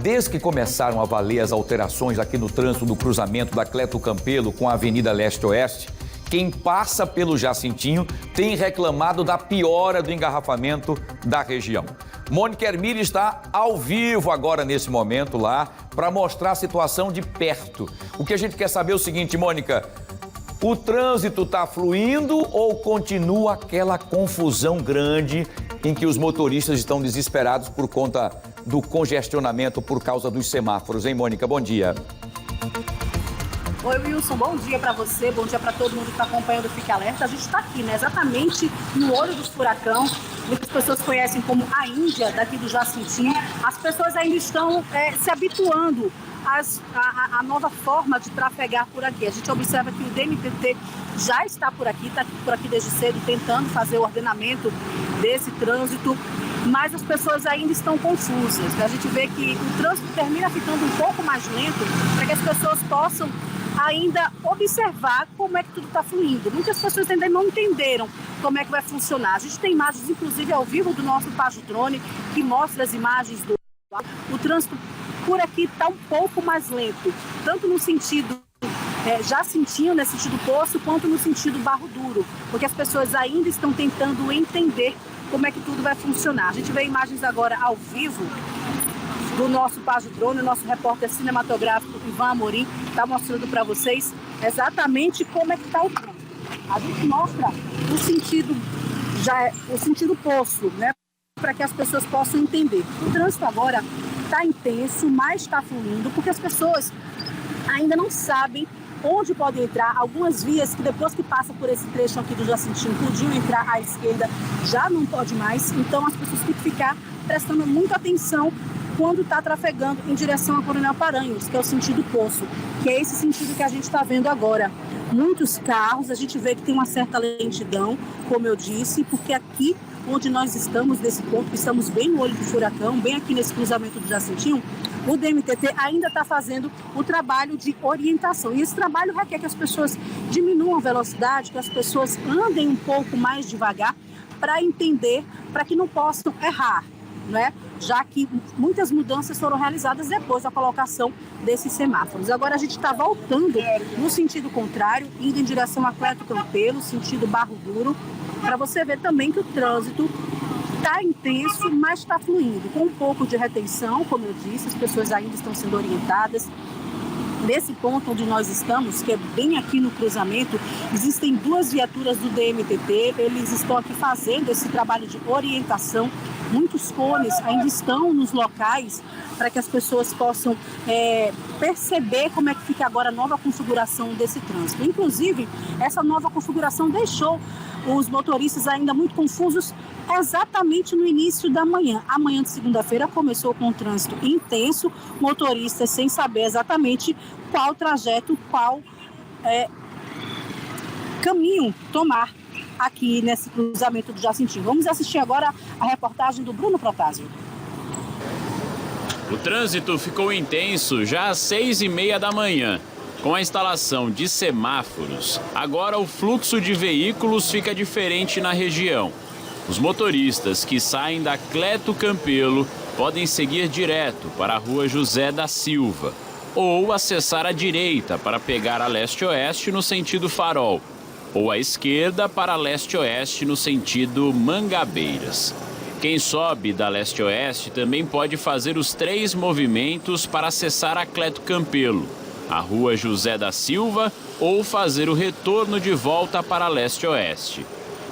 Desde que começaram a valer as alterações aqui no trânsito do cruzamento da Cleto Campelo com a Avenida Leste-Oeste, quem passa pelo Jacintinho tem reclamado da piora do engarrafamento da região. Mônica Hermília está ao vivo agora nesse momento lá para mostrar a situação de perto. O que a gente quer saber é o seguinte, Mônica, o trânsito está fluindo ou continua aquela confusão grande em que os motoristas estão desesperados por conta do congestionamento por causa dos semáforos, hein, Mônica? Bom dia. Oi, Wilson, bom dia para você, bom dia para todo mundo que está acompanhando o Fique Alerta. A gente está aqui, né, exatamente no olho do furacão. Muitas pessoas conhecem como a Índia daqui do Jacintinho. As pessoas ainda estão se habituando à nova forma de trafegar por aqui. A gente observa que o DMTT já está por aqui desde cedo, tentando fazer o ordenamento desse trânsito, mas as pessoas ainda estão confusas. A gente vê que o trânsito termina ficando um pouco mais lento para que as pessoas possam ainda observar como é que tudo está fluindo. Muitas pessoas ainda não entenderam como é que vai funcionar. A gente tem imagens, inclusive, ao vivo do nosso Pajo Drone, que mostra as imagens do... O trânsito por aqui está um pouco mais lento, tanto no sentido Jacintinho, nesse sentido Poço, quanto no sentido Barro Duro, porque as pessoas ainda estão tentando entender como é que tudo vai funcionar. A gente vê imagens agora ao vivo do nosso Pajo Drone, o nosso repórter cinematográfico Ivan Amorim está mostrando para vocês exatamente como é que está o trânsito. A gente mostra o sentido Poço, né, para que as pessoas possam entender. O trânsito agora está intenso, mas está fluindo, porque as pessoas ainda não sabem onde podem entrar. Algumas vias que depois que passa por esse trecho aqui do Jacintinho podiam entrar à esquerda, já não pode mais. Então as pessoas têm que ficar prestando muita atenção quando está trafegando em direção a Coronel Paranhos, que é o sentido Poço, que é esse sentido que a gente está vendo agora. Muitos carros, a gente vê que tem uma certa lentidão, como eu disse, porque aqui onde nós estamos, nesse ponto, estamos bem no olho do furacão, bem aqui nesse cruzamento do Jacintinho, o DMTT ainda está fazendo o trabalho de orientação. E esse trabalho requer que as pessoas diminuam a velocidade, que as pessoas andem um pouco mais devagar para entender, para que não possam errar, né? Já que muitas mudanças foram realizadas depois da colocação desses semáforos. Agora a gente está voltando no sentido contrário, indo em direção a Cleto Campelo, sentido Barro Duro, para você ver também que o trânsito está intenso, mas está fluindo, com um pouco de retenção, como eu disse, as pessoas ainda estão sendo orientadas. Nesse ponto onde nós estamos, que é bem aqui no cruzamento, existem duas viaturas do DMTT, eles estão aqui fazendo esse trabalho de orientação. Muitos cones ainda estão nos locais para que as pessoas possam perceber como é que fica agora a nova configuração desse trânsito. Inclusive, essa nova configuração deixou os motoristas ainda muito confusos exatamente no início da manhã. A manhã de segunda-feira começou com um trânsito intenso, motoristas sem saber exatamente qual trajeto, qual caminho tomar aqui nesse cruzamento do Jacintinho. Vamos assistir agora a reportagem do Bruno Protásio. O trânsito ficou intenso já às 6h30 da manhã. Com a instalação de semáforos, agora o fluxo de veículos fica diferente na região. Os motoristas que saem da Cleto Campelo podem seguir direto para a Rua José da Silva ou acessar a direita para pegar a leste-oeste no sentido Farol ou à esquerda para leste-oeste no sentido Mangabeiras. Quem sobe da leste-oeste também pode fazer os 3 movimentos para acessar a Cleto Campelo, a Rua José da Silva ou fazer o retorno de volta para leste-oeste.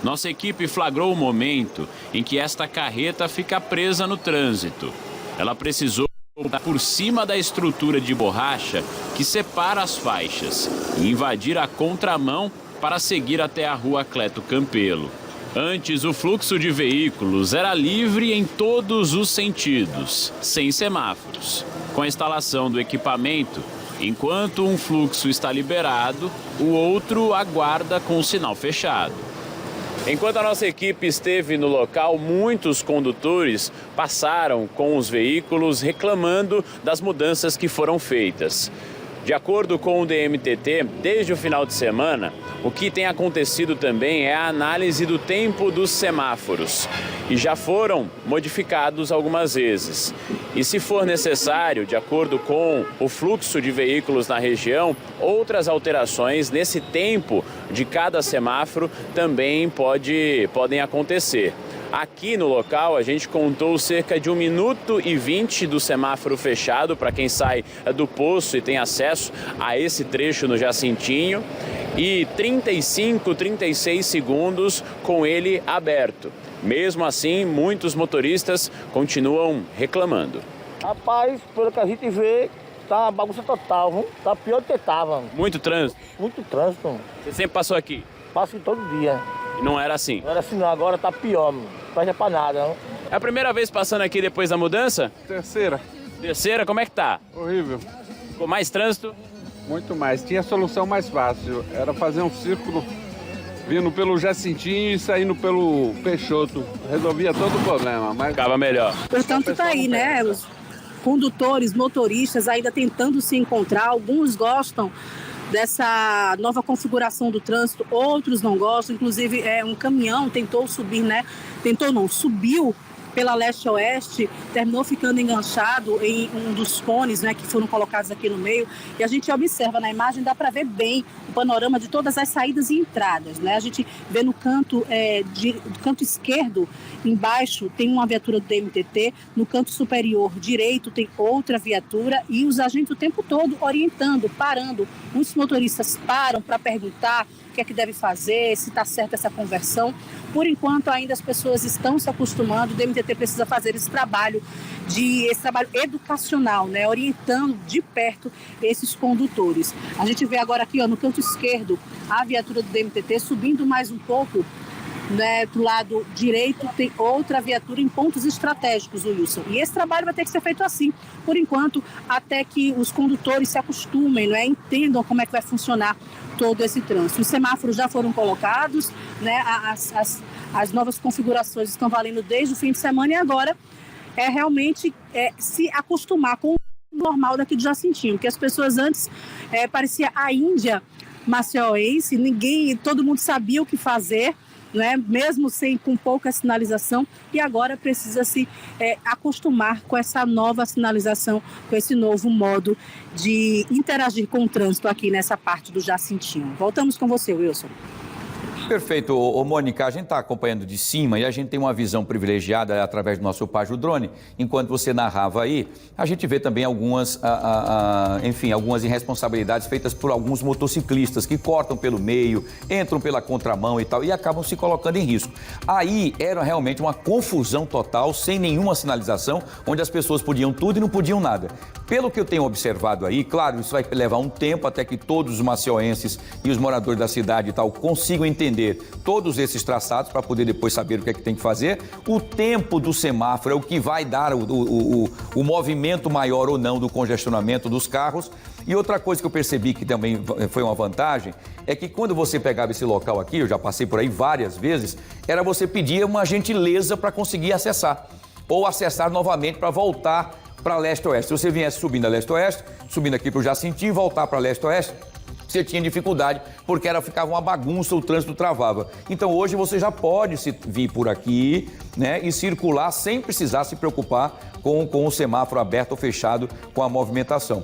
Nossa equipe flagrou o momento em que esta carreta fica presa no trânsito. Ela precisou voltar por cima da estrutura de borracha que separa as faixas e invadir a contramão para seguir até a Rua Cleto Campelo. Antes, o fluxo de veículos era livre em todos os sentidos, sem semáforos. Com a instalação do equipamento, enquanto um fluxo está liberado, o outro aguarda com o sinal fechado. Enquanto a nossa equipe esteve no local, muitos condutores passaram com os veículos reclamando das mudanças que foram feitas. De acordo com o DMTT, desde o final de semana, o que tem acontecido também é a análise do tempo dos semáforos. E já foram modificados algumas vezes. E se for necessário, de acordo com o fluxo de veículos na região, outras alterações nesse tempo de cada semáforo também podem acontecer. Aqui no local a gente contou cerca de 1 minuto e 20 do semáforo fechado para quem sai do poço e tem acesso a esse trecho no Jacintinho e 35, 36 segundos com ele aberto. Mesmo assim, muitos motoristas continuam reclamando. Rapaz, pelo que a gente vê, tá uma bagunça total, viu? Tá pior do que tava. Muito trânsito? Muito trânsito. Você sempre passou aqui? Passo todo dia. E não era assim? Não era assim não, agora tá pior, mano. Não faz pra nada, não. É a primeira vez passando aqui depois da mudança? Terceira. Terceira, como é que tá? Horrível. Com mais trânsito? Muito mais. Tinha solução mais fácil. Era fazer um círculo vindo pelo Jacintinho e saindo pelo Peixoto. Resolvia todo o problema. Mas Ficava melhor. Portanto, tá aí, né? Os condutores, motoristas ainda tentando se encontrar. Alguns gostam dessa nova configuração do trânsito, outros não gostam. Inclusive, um caminhão tentou subir, né? Tentou não, subiu pela leste-oeste, terminou ficando enganchado em um dos cones, né, que foram colocados aqui no meio. E a gente observa na imagem, dá para ver bem o panorama de todas as saídas e entradas, né? A gente vê no canto, do canto esquerdo, embaixo, tem uma viatura do DMTT, no canto superior direito tem outra viatura e os agentes o tempo todo orientando, parando. Muitos motoristas param para perguntar o que é que deve fazer, se está certa essa conversão. Por enquanto, ainda as pessoas estão se acostumando. O DMTT precisa fazer esse trabalho educacional, né? Orientando de perto esses condutores. A gente vê agora aqui, ó, no canto esquerdo, a viatura do DMTT subindo mais um pouco, né, do lado direito tem outra viatura em pontos estratégicos, Wilson. E esse trabalho vai ter que ser feito assim, por enquanto, até que os condutores se acostumem, né, entendam como é que vai funcionar todo esse trânsito. Os semáforos já foram colocados, né, as novas configurações estão valendo desde o fim de semana e agora é realmente se acostumar com o normal daqui do Jacintinho, porque as pessoas antes parecia a Índia maceiense, todo mundo sabia o que fazer, né? Mesmo com pouca sinalização, e agora precisa se acostumar com essa nova sinalização, com esse novo modo de interagir com o trânsito aqui nessa parte do Jacintinho. Voltamos com você, Wilson. Perfeito, Mônica, a gente está acompanhando de cima e a gente tem uma visão privilegiada através do nosso Págio Drone. Enquanto você narrava aí, a gente vê também algumas irresponsabilidades feitas por alguns motociclistas que cortam pelo meio, entram pela contramão e tal e acabam se colocando em risco. Aí era realmente uma confusão total, sem nenhuma sinalização, onde as pessoas podiam tudo e não podiam nada. Pelo que eu tenho observado aí, claro, isso vai levar um tempo até que todos os maceienses e os moradores da cidade e tal consigam entender todos esses traçados para poder depois saber o que é que tem que fazer. O tempo do semáforo é o que vai dar o movimento maior ou não do congestionamento dos carros. E outra coisa que eu percebi que também foi uma vantagem é que quando você pegava esse local aqui, eu já passei por aí várias vezes, era você pedir uma gentileza para conseguir acessar ou acessar novamente para voltar para leste-oeste. Se você viesse subindo a leste-oeste, subindo aqui para o Jacintinho e voltar para leste-oeste, você tinha dificuldade, porque ficava uma bagunça, o trânsito travava. Então hoje você já pode vir por aqui, né, e circular sem precisar se preocupar com o semáforo aberto ou fechado com a movimentação.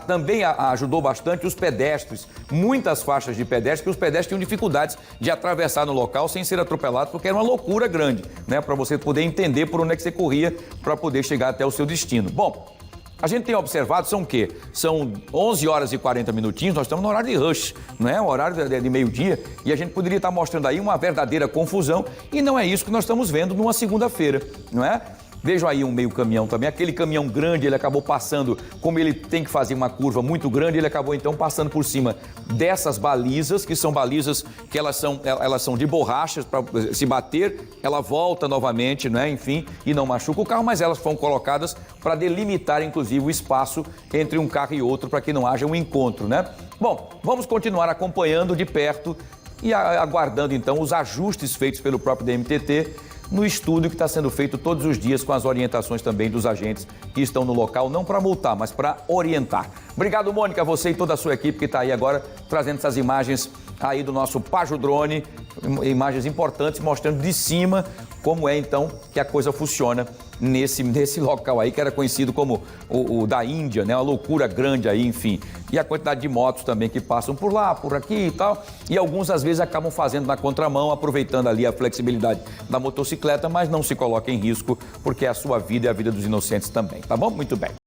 Também ajudou bastante os pedestres, muitas faixas de pedestres, que os pedestres tinham dificuldades de atravessar no local sem ser atropelados, porque era uma loucura grande, né, para você poder entender por onde é que você corria para poder chegar até o seu destino. Bom, a gente tem observado, são o quê? São 11 horas e 40 minutinhos, nós estamos no horário de rush, não é? O horário de meio-dia, e a gente poderia estar mostrando aí uma verdadeira confusão, e não é isso que nós estamos vendo numa segunda-feira, não é? Vejam aí um meio caminhão também, aquele caminhão grande, ele acabou passando, como ele tem que fazer uma curva muito grande, ele acabou então passando por cima dessas balizas, que são balizas que elas são de borrachas, para se bater, ela volta novamente, né? Enfim, e não machuca o carro, mas elas foram colocadas para delimitar, inclusive, o espaço entre um carro e outro, para que não haja um encontro, né? Bom, vamos continuar acompanhando de perto e aguardando então os ajustes feitos pelo próprio DMTT no estudo que está sendo feito todos os dias com as orientações também dos agentes que estão no local, não para multar, mas para orientar. Obrigado, Mônica, você e toda a sua equipe que está aí agora trazendo essas imagens aí do nosso Pajo Drone, imagens importantes mostrando de cima como é então que a coisa funciona nesse local aí que era conhecido como o da Índia, né? Uma loucura grande aí, enfim. E a quantidade de motos também que passam por lá, por aqui e tal. E alguns às vezes acabam fazendo na contramão, aproveitando ali a flexibilidade da motocicleta, mas não se coloca em risco porque é a sua vida e a vida dos inocentes também, tá bom? Muito bem.